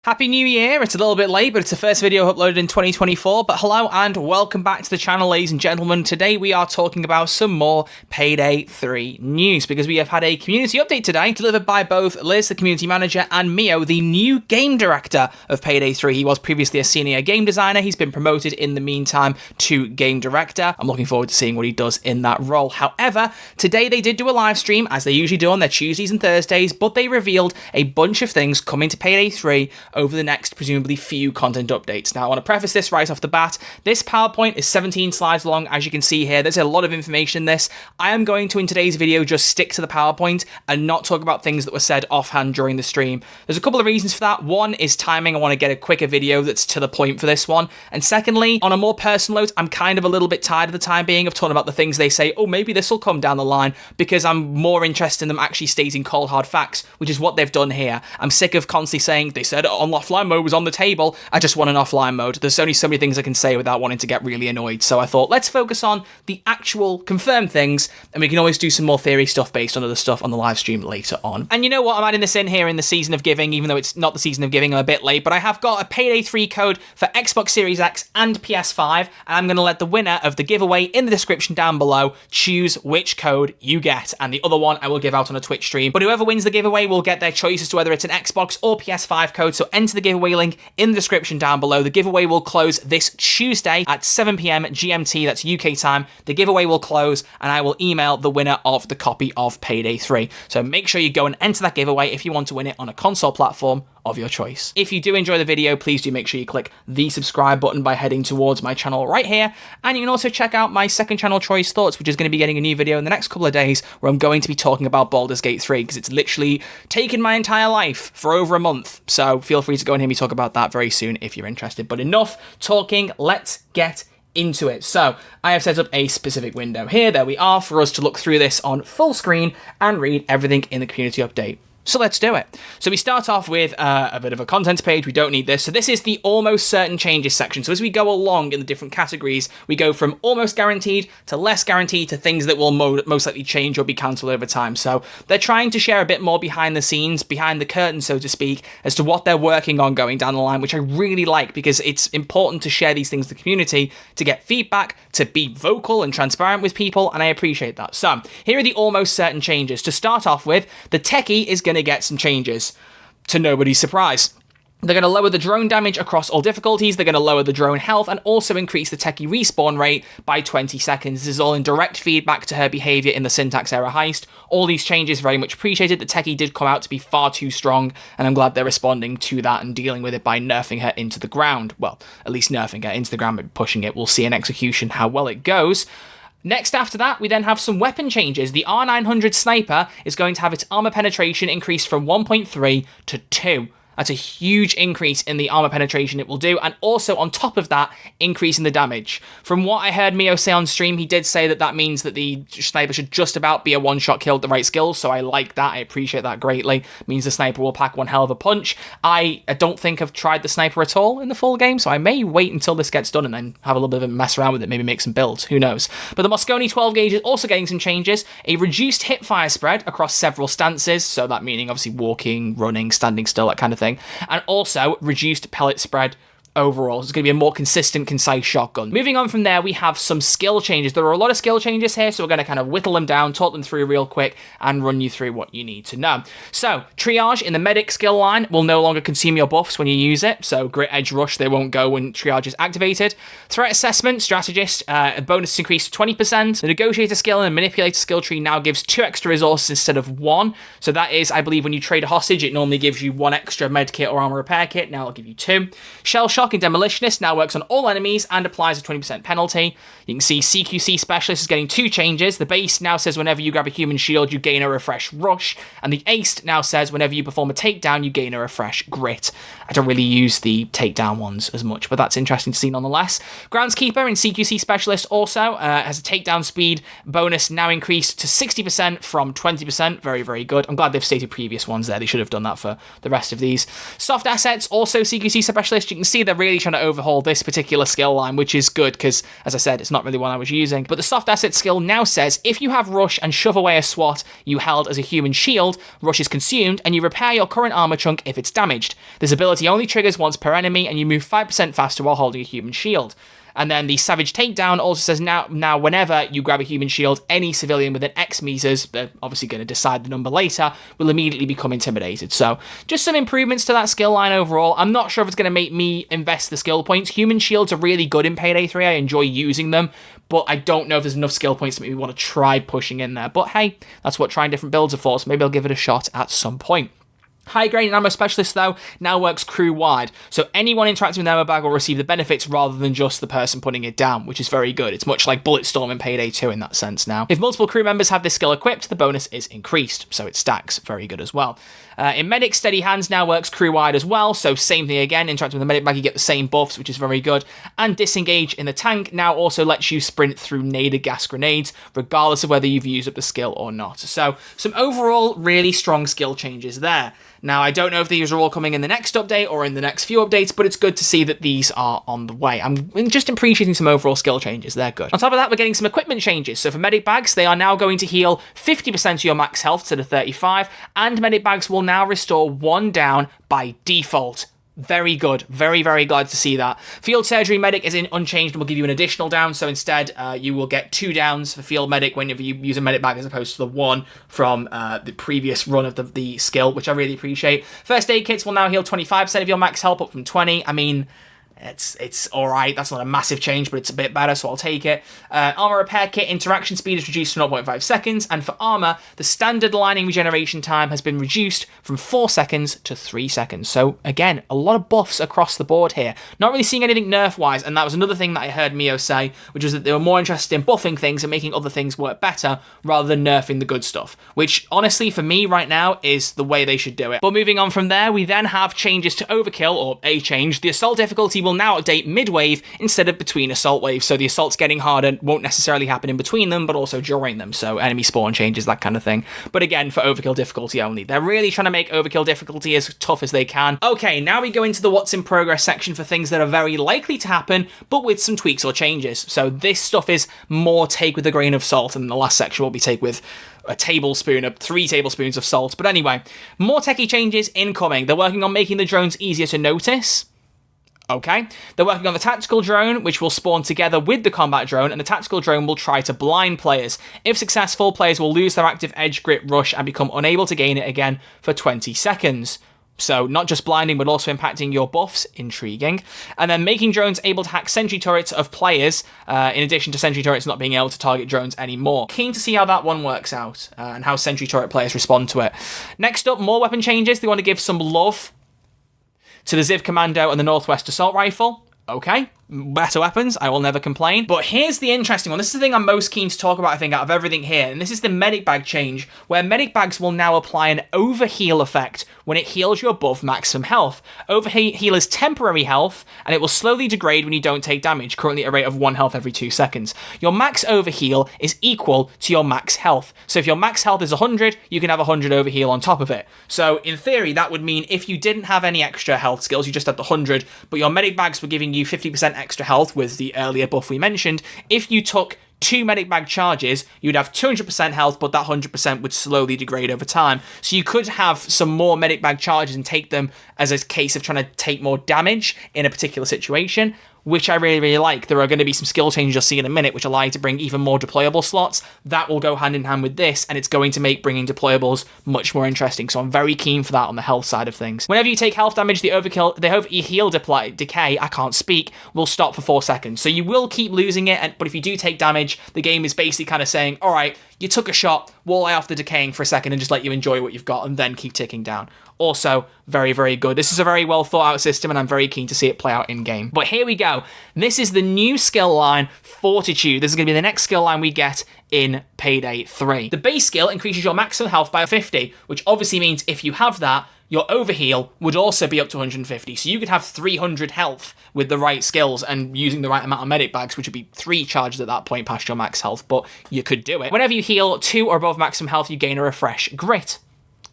Happy New Year! It's a little bit late, but it's the first video uploaded in 2024. But hello and welcome back to the channel, ladies and gentlemen. Today we are talking about some more Payday 3 news, because we have had a community update today, delivered by both Lis, the community manager, and Mio, the new game director of Payday 3. He was previously a senior game designer. He's been promoted in the meantime to game director. I'm looking forward to seeing what he does in that role. However, today they did do a live stream, as they usually do on their Tuesdays and Thursdays, but they revealed a bunch of things coming to Payday 3 over the next, presumably, few content updates. Now, I want to preface this right off the bat. This PowerPoint is 17 slides long, as you can see here. There's a lot of information in this. I am going to, in today's video, just stick to the PowerPoint and not talk about things that were said offhand during the stream. There's a couple of reasons for that. One is timing. I want to get a quicker video that's to the point for this one. And secondly, on a more personal note, I'm kind of a little bit tired of the time being of talking about the things they say, oh, maybe this will come down the line, because I'm more interested in them actually stating cold hard facts, which is what they've done here. I'm sick of constantly saying, they said on offline mode was on the table. I just want an offline mode. There's only so many things I can say without wanting to get really annoyed. So I thought, let's focus on the actual confirmed things, and we can always do some more theory stuff based on other stuff on the live stream later on. And you know what? I'm adding this in here in the season of giving, even though it's not the season of giving. I'm a bit late, but I have got a Payday 3 code for Xbox Series X and PS5, and I'm going to let the winner of the giveaway in the description down below choose which code you get, and the other one I will give out on a Twitch stream. But whoever wins the giveaway will get their choice as to whether it's an Xbox or PS5 code, so enter the giveaway link in the description down below. The giveaway will close this Tuesday at 7 PM GMT, that's UK time. The giveaway will close, and I will email the winner of the copy of Payday 3. So make sure you go and enter that giveaway if you want to win it on a console platform of your choice. If you do enjoy the video, please do make sure you click the subscribe button by heading towards my channel right here. And you can also check out my second channel, Choice Thoughts, which is going to be getting a new video in the next couple of days, where I'm going to be talking about Baldur's Gate 3, because it's literally taken my entire life for over a month. So feel free to go and hear me talk about that very soon if you're interested. But enough talking, let's get into it. So I have set up a specific window here, there we are, for us to look through this on full screen and read everything in the community update. So let's do it. So we start off with a bit of a contents page. We don't need this. So this is the almost certain changes section. So as we go along in the different categories, we go from almost guaranteed to less guaranteed to things that will most likely change or be cancelled over time. So they're trying to share a bit more behind the scenes, behind the curtain, so to speak, as to what they're working on going down the line, which I really like, because it's important to share these things to the community, to get feedback, to be vocal and transparent with people, and I appreciate that. So here are the almost certain changes. To start off with, the techie is going to get some changes, to nobody's surprise. They're going to lower the drone damage across all difficulties, they're going to lower the drone health, and also increase the techie respawn rate by 20 seconds. This is all in direct feedback to her behaviour in the syntax error heist. All these changes very much appreciated. The techie did come out to be far too strong, and I'm glad they're responding to that and dealing with it by nerfing her into the ground. Well, at least nerfing her into the ground, but pushing it. We'll see in execution how well it goes. Next after that, we then have some weapon changes. The R900 Sniper is going to have its armor penetration increased from 1.3 to 2. That's a huge increase in the armor penetration it will do, and also on top of that, increasing the damage. From what I heard Mio say on stream, he did say that that means that the sniper should just about be a one-shot kill with the right skills, so I like that, I appreciate that greatly. It means the sniper will pack one hell of a punch. I don't think I've tried the sniper at all in the full game, so I may wait until this gets done and then have a little bit of a mess around with it, maybe make some builds, who knows. But the Mosconi 12 gauge is also getting some changes. A reduced hip fire spread across several stances, so that meaning obviously walking, running, standing still, that kind of thing. And also reduced pellet spread overall. It's going to be a more consistent, concise shotgun. Moving on from there, we have some skill changes. There are a lot of skill changes here, so we're going to kind of whittle them down, talk them through real quick, and run you through what you need to know. So, triage in the medic skill line will no longer consume your buffs when you use it, so grit, edge, rush, they won't go when triage is activated. Threat assessment, strategist, a bonus increased to 20%. The negotiator skill and the manipulator skill tree now gives 2 extra resources instead of 1. So that is, I believe, when you trade a hostage, it normally gives you 1 extra med kit or armor repair kit. Now it'll give you 2. Shell shock and demolitionist now works on all enemies and applies a 20% penalty. You can see CQC specialist is getting 2 changes. The base now says whenever you grab a human shield, you gain a refresh rush, and the aced now says whenever you perform a takedown, you gain a refresh grit. I don't really use the takedown ones as much, but that's interesting to see nonetheless. Groundskeeper and CQC specialist also has a takedown speed bonus now increased to 60% from 20%. Very, very good. I'm glad they've stated previous ones there. They should have done that for the rest of these. Soft assets, also CQC specialist. You can see they're really trying to overhaul this particular skill line, which is good because, as I said, it's not really one I was using. But the soft asset skill now says, if you have Rush and shove away a SWAT you held as a human shield, Rush is consumed, and you repair your current armor chunk if it's damaged. This ability only triggers once per enemy, and you move 5% faster while holding a human shield. And then the Savage Takedown also says now whenever you grab a human shield, any civilian with an X meters, they're obviously going to decide the number later, will immediately become intimidated. So just some improvements to that skill line overall. I'm not sure if it's going to make me invest the skill points. Human shields are really good in Payday 3. I enjoy using them, but I don't know if there's enough skill points to make me want to try pushing in there. But hey, that's what trying different builds are for, so maybe I'll give it a shot at some point. High grade ammo specialist though now works crew wide, so anyone interacting with the ammo bag will receive the benefits rather than just the person putting it down, which is very good. It's much like Bulletstorm in Payday 2 in that sense now. If multiple crew members have this skill equipped, the bonus is increased, so it stacks. Very good as well. In Medic, Steady Hands now works crew wide as well, so same thing again, interacting with the medic bag you get the same buffs, which is very good. And Disengage in the tank now also lets you sprint through naded gas grenades, regardless of whether you've used up the skill or not. So some overall really strong skill changes there. Now, I don't know if these are all coming in the next update or in the next few updates, but it's good to see that these are on the way. I'm just appreciating some overall skill changes. They're good. On top of that, we're getting some equipment changes. So for medic bags, they are now going to heal 50% of your max health to the 35, and medic bags will now restore 1 down by default. Very good. Very, very glad to see that. Field Surgery Medic is unchanged and will give you an additional down, so instead you will get 2 downs for Field Medic whenever you use a medic bag as opposed to the 1 from the previous run of the skill, which I really appreciate. First Aid Kits will now heal 25% of your max health up from 20. I mean, it's alright, that's not a massive change, but it's a bit better, so I'll take it. Armor Repair Kit interaction speed is reduced to 0.5 seconds, and for armor, the standard lining regeneration time has been reduced from 4 seconds to 3 seconds. So again, a lot of buffs across the board here. Not really seeing anything nerf-wise, and that was another thing that I heard Mio say, which was that they were more interested in buffing things and making other things work better, rather than nerfing the good stuff, which honestly, for me right now, is the way they should do it. But moving on from there, we then have changes to Overkill, or a change. The assault difficulty will now update mid-wave instead of between assault waves, so the assaults getting harder won't necessarily happen in between them, but also during them, so enemy spawn changes, that kind of thing. But again, for Overkill difficulty only. They're really trying to make Overkill difficulty as tough as they can. Okay, now we go into the what's in progress section for things that are very likely to happen, but with some tweaks or changes. So this stuff is more take with a grain of salt, and the last section will be take with a tablespoon, 3 tablespoons of salt. But anyway, more techie changes incoming. They're working on making the drones easier to notice. Okay, they're working on the tactical drone, which will spawn together with the combat drone, and the tactical drone will try to blind players. If successful, players will lose their active edge grip rush and become unable to gain it again for 20 seconds. So not just blinding, but also impacting your buffs. Intriguing. And then making drones able to hack sentry turrets of players, in addition to sentry turrets not being able to target drones anymore. Keen to see how that one works out, and how sentry turret players respond to it. Next up, more weapon changes. They want to give some love to the Ziv Commando and the Northwest Assault Rifle. Okay, better weapons, I will never complain. But here's the interesting one. This is the thing I'm most keen to talk about, I think, out of everything here. And this is the medic bag change, where medic bags will now apply an overheal effect when it heals you above maximum health. Overheal is temporary health, and it will slowly degrade when you don't take damage, currently at a rate of 1 health every 2 seconds. Your max overheal is equal to your max health. So if your max health is 100, you can have 100 overheal on top of it. So in theory, that would mean if you didn't have any extra health skills, you just had the 100, but your medic bags were giving you 50% extra health with the earlier buff we mentioned. If you took 2 medic bag charges, you'd have 200% health, but that 100% would slowly degrade over time. So you could have some more medic bag charges and take them as a case of trying to take more damage in a particular situation, which I really, really like. There are going to be some skill changes you'll see in a minute, which allow you to bring even more deployable slots. That will go hand in hand with this, and it's going to make bringing deployables much more interesting. So I'm very keen for that on the health side of things. Whenever you take health damage, the overheal decay, I can't speak, will stop for 4 seconds. So you will keep losing it, but if you do take damage, the game is basically kind of saying, all right, you took a shot, we'll lay off the decaying for a second and just let you enjoy what you've got and then keep ticking down. Also, very, very good. This is a very well thought out system, and I'm very keen to see it play out in game. But here we go. This is the new skill line, Fortitude. This is going to be the next skill line we get in Payday 3. The base skill increases your maximum health by 50, which obviously means if you have that, your overheal would also be up to 150. So you could have 300 health with the right skills and using the right amount of medic bags, which would be 3 charges at that point past your max health, but you could do it. Whenever you heal 2 or above maximum health, you gain a refresh grit.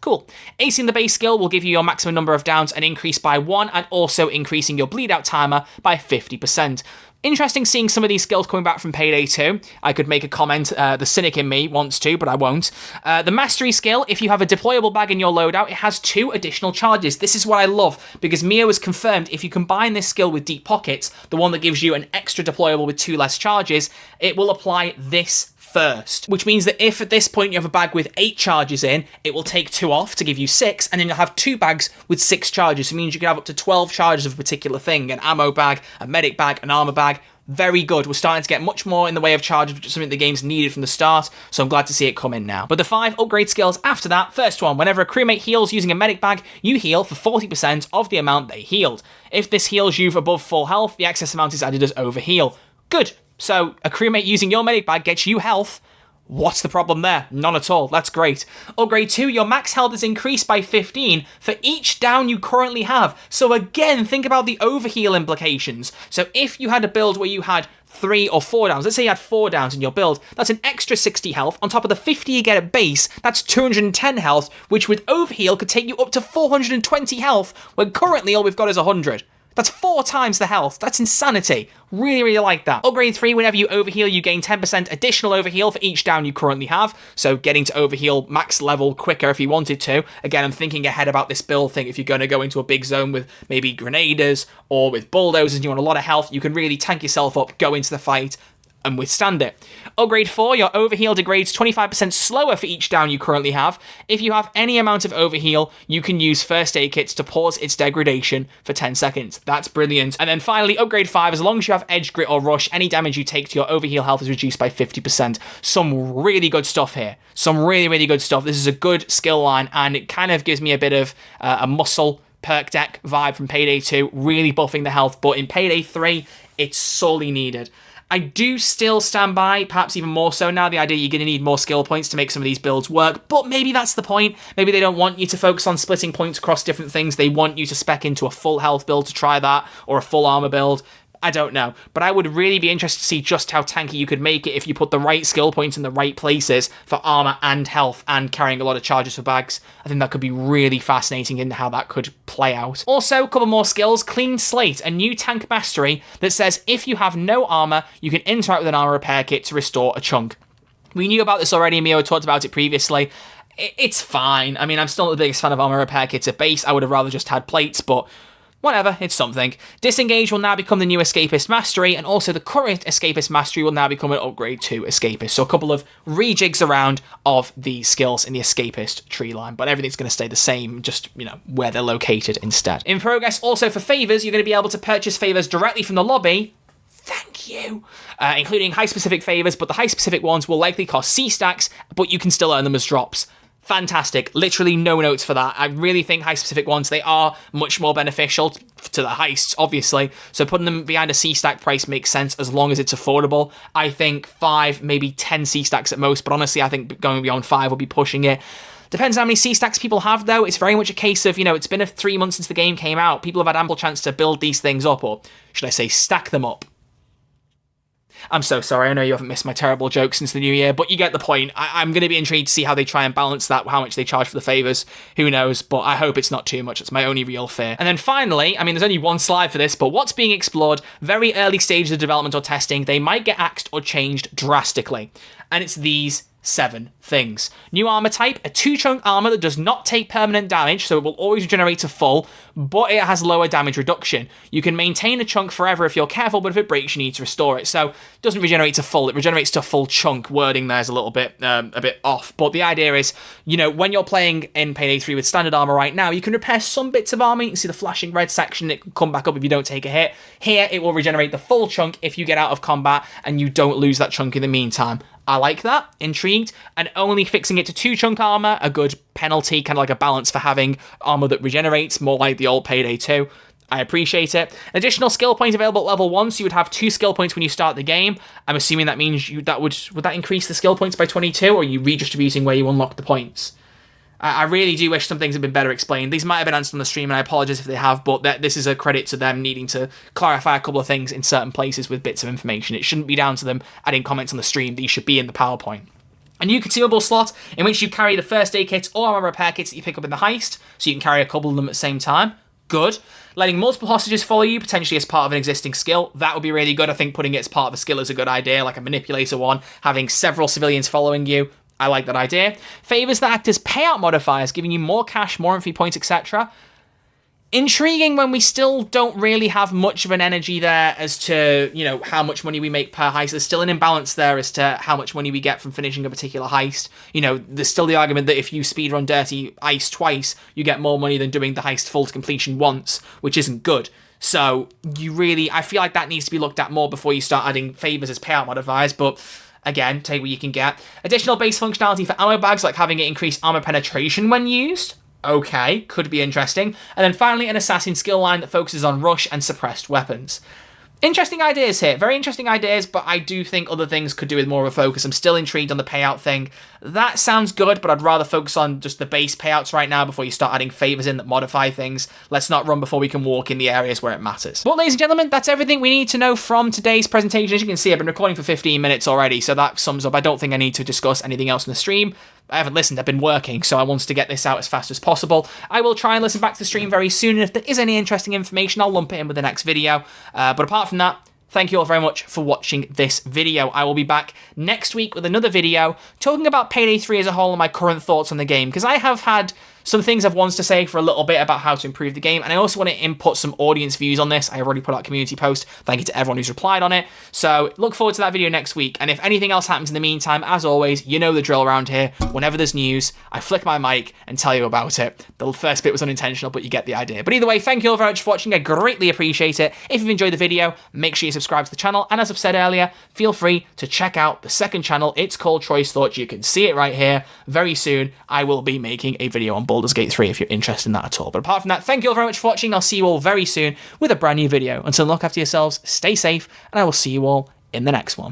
Cool. Acing the base skill will give you your maximum number of downs and increase by 1, and also increasing your bleed out timer by 50%. Interesting seeing some of these skills coming back from Payday 2. I could make a comment, the cynic in me wants to, but I won't. The mastery skill, if you have a deployable bag in your loadout, it has 2 additional charges. This is what I love, because Mio has confirmed if you combine this skill with Deep Pockets, the one that gives you an extra deployable with 2 less charges, it will apply this first, which means that if at this point you have a bag with 8 charges in, it will take 2 off to give you 6, and then you'll have 2 bags with 6 charges. So it means you can have up to 12 charges of a particular thing, an ammo bag, a medic bag, an armor bag. Very good. We're starting to get much more in the way of charges, which is something the game's needed from the start, so I'm glad to see it come in now. But the 5 upgrade skills after that, first one, whenever a crewmate heals using a medic bag, you heal for 40% of the amount they healed. If this heals you above full health, the excess amount is added as overheal. Good. So a crewmate using your medic bag gets you health. What's the problem there? None at all. That's great. Upgrade 2, your max health is increased by 15 for each down you currently have. So again, think about the overheal implications. So if you had a build where you had 3 or 4 downs, let's say you had 4 downs in your build, that's an extra 60 health. On top of the 50 you get at base, that's 210 health, which with overheal could take you up to 420 health, when currently all we've got is 100. That's 4 times the health. That's insanity. Really, really like that. Upgrade 3, whenever you overheal, you gain 10% additional overheal for each down you currently have. So getting to overheal max level quicker if you wanted to. Again, I'm thinking ahead about this build thing. If you're going to go into a big zone with maybe grenaders or with bulldozers and you want a lot of health, you can really tank yourself up, go into the fight, and withstand it. Upgrade 4, your overheal degrades 25% slower for each down you currently have. If you have any amount of overheal, you can use first aid kits to pause its degradation for 10 seconds. That's brilliant. And then finally, upgrade 5, as long as you have edge, grit, or rush, any damage you take to your overheal health is reduced by 50%. Some really good stuff here. Some really, really good stuff. This is a good skill line, and it kind of gives me a bit of a muscle perk deck vibe from Payday 2, really buffing the health, but in Payday 3, it's sorely needed. I do still stand by, perhaps even more so now, the idea you're going to need more skill points to make some of these builds work, but maybe that's the point. Maybe they don't want you to focus on splitting points across different things. They want you to spec into a full health build to try that, or a full armor build. I don't know, but I would really be interested to see just how tanky you could make it if you put the right skill points in the right places for armor and health and carrying a lot of charges for bags. I think that could be really fascinating in how that could play out. Also, a couple more skills. Clean Slate, a new tank mastery that says if you have no armor, you can interact with an armor repair kit to restore a chunk. We knew about this already, Mio talked about it previously. It's fine. I mean, I'm still not the biggest fan of armor repair kits at base. I would have rather just had plates, but whatever, it's something. Disengage will now become the new Escapist Mastery, and also the current Escapist Mastery will now become an upgrade to Escapist. So a couple of rejigs around of the skills in the Escapist tree line, but everything's going to stay the same, just, you know, where they're located instead. In progress, also for favors, you're going to be able to purchase favors directly from the lobby. Thank you. Including high-specific favors, but the high-specific ones will likely cost C-stacks, but you can still earn them as drops. Fantastic. Literally no notes for that. I really think high-specific ones, they are much more beneficial to the heists, obviously. So putting them behind a C-stack price makes sense as long as it's affordable. I think 5, maybe 10 C-stacks at most, but honestly, I think going beyond 5 will be pushing it. Depends on how many C-stacks people have, though. It's very much a case of, you know, it's been 3 months since the game came out. People have had ample chance to build these things up, or should I say stack them up. I'm so sorry, I know you haven't missed my terrible joke since the new year, but you get the point. I'm going to be intrigued to see how they try and balance that, how much they charge for the favours. Who knows, but I hope it's not too much. It's my only real fear. And then finally, I mean, there's only one slide for this, but what's being explored, very early stages of development or testing, they might get axed or changed drastically. And it's these 7 things. New armor type, a 2-chunk armor that does not take permanent damage, so it will always regenerate to full, but it has lower damage reduction. You can maintain a chunk forever if you're careful, but if it breaks, you need to restore it. So it doesn't regenerate to full, it regenerates to full chunk. Wording there's a little bit off, but the idea is, you know, when you're playing in Payday 3 with standard armor right now, you can repair some bits of armor. You can see the flashing red section, it can come back up if you don't take a hit. Here, it will regenerate the full chunk if you get out of combat and you don't lose that chunk in the meantime. I like that, intrigued, and only fixing it to 2-chunk armor, a good penalty, kind of like a balance for having armor that regenerates, more like the old Payday 2. I appreciate it. An additional skill point available at level 1, so you would have 2 skill points when you start the game. I'm assuming that means would that increase the skill points by 22, or are you redistributing where you unlock the points? I really do wish some things had been better explained. These might have been answered on the stream, and I apologize if they have, but this is a credit to them needing to clarify a couple of things in certain places with bits of information. It shouldn't be down to them adding comments on the stream. These should be in the PowerPoint. A new consumable slot in which you carry the first aid kits or armor repair kits that you pick up in the heist, so you can carry a couple of them at the same time. Good. Letting multiple hostages follow you, potentially as part of an existing skill. That would be really good. I think putting it as part of a skill is a good idea, like a manipulator one. Having several civilians following you, I like that idea. Favors that act as payout modifiers, giving you more cash, more info points, etc. Intriguing when we still don't really have much of an energy there as to, you know, how much money we make per heist. There's still an imbalance there as to how much money we get from finishing a particular heist. You know, there's still the argument that if you speedrun Dirty Ice twice, you get more money than doing the heist full to completion once, which isn't good. So I feel like that needs to be looked at more before you start adding favors as payout modifiers, but again, take what you can get. Additional base functionality for ammo bags, like having it increase armor penetration when used. Okay, could be interesting. And then finally, an assassin skill line that focuses on rush and suppressed weapons. Interesting ideas here. Very interesting ideas, but I do think other things could do with more of a focus. I'm still intrigued on the payout thing. That sounds good, but I'd rather focus on just the base payouts right now before you start adding favors in that modify things. Let's not run before we can walk in the areas where it matters. Well, ladies and gentlemen, that's everything we need to know from today's presentation. As you can see, I've been recording for 15 minutes already, so that sums up. I don't think I need to discuss anything else in the stream. I haven't listened, I've been working, so I wanted to get this out as fast as possible. I will try and listen back to the stream very soon, and if there is any interesting information, I'll lump it in with the next video. But apart from that, thank you all very much for watching this video. I will be back next week with another video talking about Payday 3 as a whole and my current thoughts on the game, because I have had some things I've wanted to say for a little bit about how to improve the game, and I also want to input some audience views on this. I have already put out a community post. Thank you to everyone who's replied on it. So look forward to that video next week, and if anything else happens in the meantime, as always, you know the drill around here. Whenever there's news, I flick my mic and tell you about it. The first bit was unintentional, but you get the idea. But either way, thank you all very much for watching. I greatly appreciate it. If you've enjoyed the video, make sure you subscribe to the channel, and as I've said earlier, feel free to check out the second channel. It's called Choice Thoughts. You can see it right here. Very soon, I will be making a video on Baldur's Gate 3 if you're interested in that at all. But apart from that, thank you all very much for watching. I'll see you all very soon with a brand new video. Until then, look after yourselves, stay safe, and I will see you all in the next one.